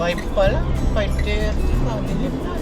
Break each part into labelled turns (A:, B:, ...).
A: 5 pa lang. 5:30. Madilim na.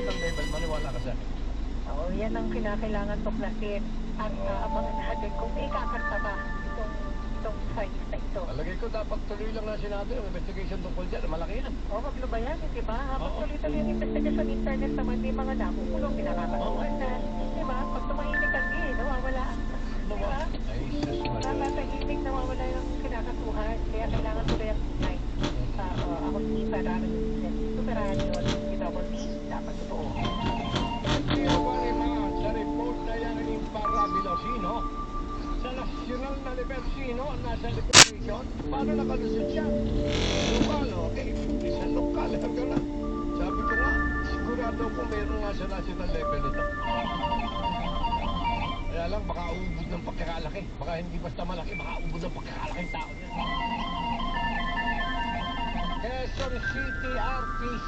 B: ng level, maniwala ka sa akin.
C: Oo, yan ang kinakailangan tuklasin. At abangan natin kung may kakarta ba itong sites na ito.
B: Alagay ko dapat tuloy lang na sinabi yung investigation tungkol dyan. Malaki yan.
C: O, wag na ba yan, di ba? Habang
B: Oo.
C: tuloy-tuloy yung investigation, internet naman may mga nakukulong, pinakakatuhan na. Di ba? Pag tumahimik ang nawawala ang, di ba?
B: Ay, sus,
C: Napatahimik, nawawala yung kinakatuhan. Kaya kailangan tuloy ang insight. Ako si Parang superahan yun. Double P. Dapat totoo.
B: Thank you very much sa report na yan ng Parabilosino. Sa nasyonal na Libersino, nasa liberation, paano nakalusot siya? Lokal, okay. Sa lokal, hanggang na. Sabi ko nga, sigurado ko mayroon nga sa national level nito. Kaya lang, baka ubod ng pagkakalaki. Baka hindi basta malaki, baka ubod ng pagkakalaking tao niya. Quezon City RTC.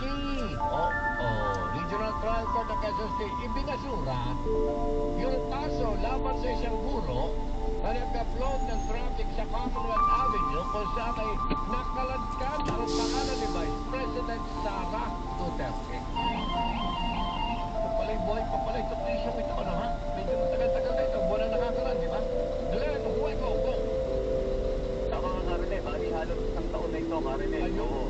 B: Regional Trial Court ng Quezon City. Ibinasura yung kaso laban sa isang guro na nag-upload ng traffic sa Commonwealth Avenue kung saan ay nakaladkad ang pangalan ni Vice President Sara Duterte. Ito pala yung buhay pa pala itong isyong ito, ano ha? Medyo matagal-tagal na ito. Buwan na nakakaraan, di ba? Glenn, huwag ko, go!
D: Tama nga Karine, bali halos isang taon na ito Karine.
B: Ayun.
D: Oo,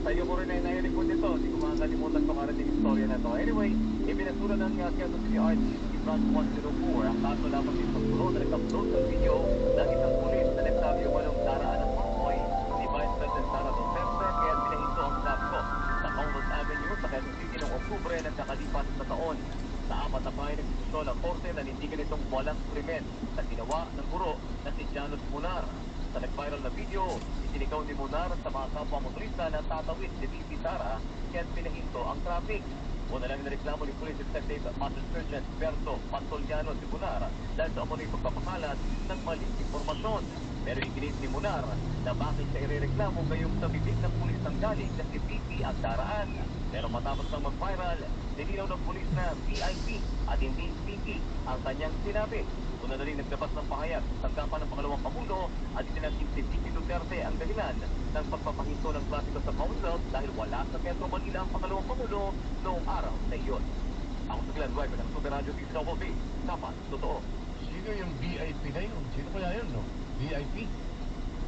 D: sa'yo ko rin ay nahilig ko nito. Hindi ko makakalimutan ko Karine yung istorya na to. Anyway, ibinasura ng Quezon City RTC Branch 104 ang kaso laban sa isang guro na nag-upload ng video ng isang pulis na nagsabi umanong daraan ng convoy ni Vice President Sara Duterte kaya pinahinto ang trapiko sa Commonwealth Avenue sa Quezon City noong Oktubre ng kakalipas na taon. Sa apat na bahay nagsisusyon ang korte na nindigan itong walang krimen sa ginawa ng guro na si Janus Munar. Sa nag-viral na video, isinikaw ni Munar sa mga kapwa motorista na tatawid si VP Sara kaya't pinahinto ang traffic. Una lang nireklamo ni Police Detective Master Sergeant Berto Pantoliano si Munar dahil sa amoy pagpapakalat ng maling impormasyon. Pero iginit ni Munar na bakit siya irereklamo ngayong sa bibig ng pulis ng galing na si VP ang daraan. Pero matapos ng mag-viral, nilinaw ng pulis na VIP at hindi VP ang kanyang sinabi. Una na rin naglabas ng pahayag sa tanggapan ng pangalawang Pangulo at itinasig si VP Duterte ang dahilan ng pagpapahinto ng trapiko sa Commonwealth dahil wala sa Metro Manila ang pangalawang Pangulo noong araw na iyon. Ako sa Glenn Driver ng Super Radio TV, dapat totoo.
B: Sino yung VIP na yun? Sino kaya yun, no? VIP?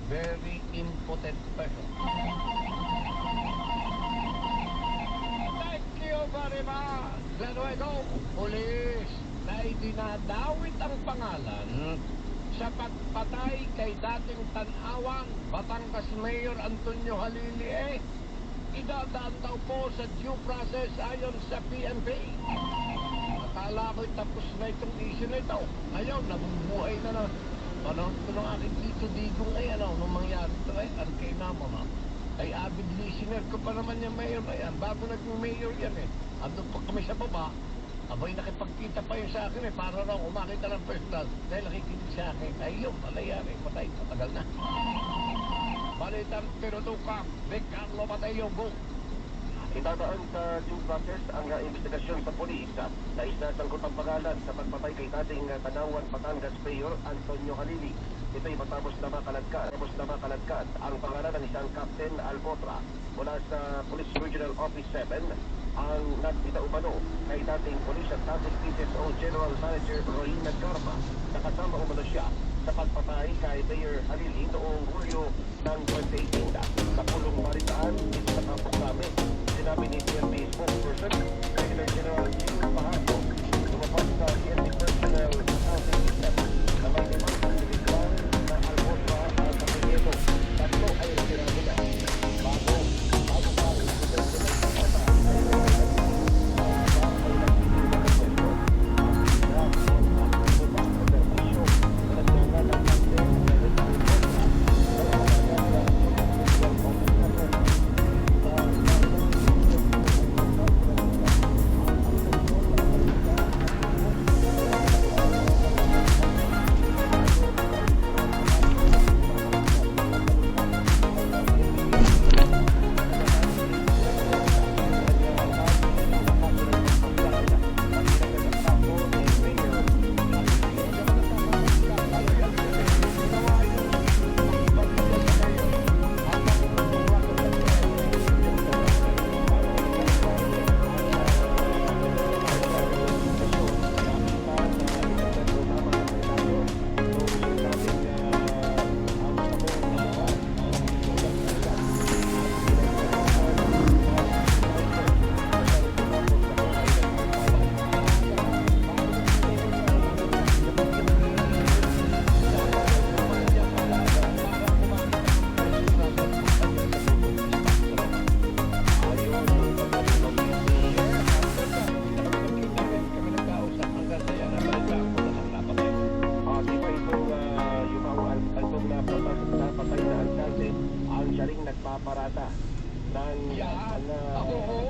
B: Very impotent person. Thank you very much. Lanuego, police na idinadawit ang pangalan sa pagpatay kay dating Tanawang Batangas Mayor Antonio Halili idadaan daw po sa due process ayon sa PNP. Akala ko'y tapos na itong issue na ito. Ngayon, nabubuhay na na. Panahon ko ng aking Tito Digong nung mangyari ito ang kay Namo na. Ay avid listener ko pa naman yung mayor na yan. Bago naging mayor yan Andun pa kami sa baba. Abay nakipagkita pa yun sa akin para raw umakita ng personal. Dahil nakikinig sa akin. Ay yun, malayari. Patay, matagal na. Balitan, pero tukang. Big Carlo Mateo, go.
D: Itadaan sa due process ang investigasyon sa polis na isasangkot ang pangalan sa pagpatay kay dating Tanawan Batangas Mayor Antonio Halili. Ito'y matapos na makaladkad ang pangalan ng isang Captain Albotra mula sa Police Regional Office 7 ang nagbita umano kay dating Police at dating PSO General Manager Roina Garma na kasama umano siya sa pagpatay kay Mayor Halili noong Hulyo ng 2018. Sa pulong balitaan, sa kapoklame, sinabi ni PNP spokesperson, Regular General Chief Pahato, lumabas sa PNP personnel housing system na may limang individual na Albotra at Kapilyeto. Tatlo ay retirado na. Bago pa rin sa pagpapata ay
E: parada ng
B: Yan.
E: mga
B: Oo.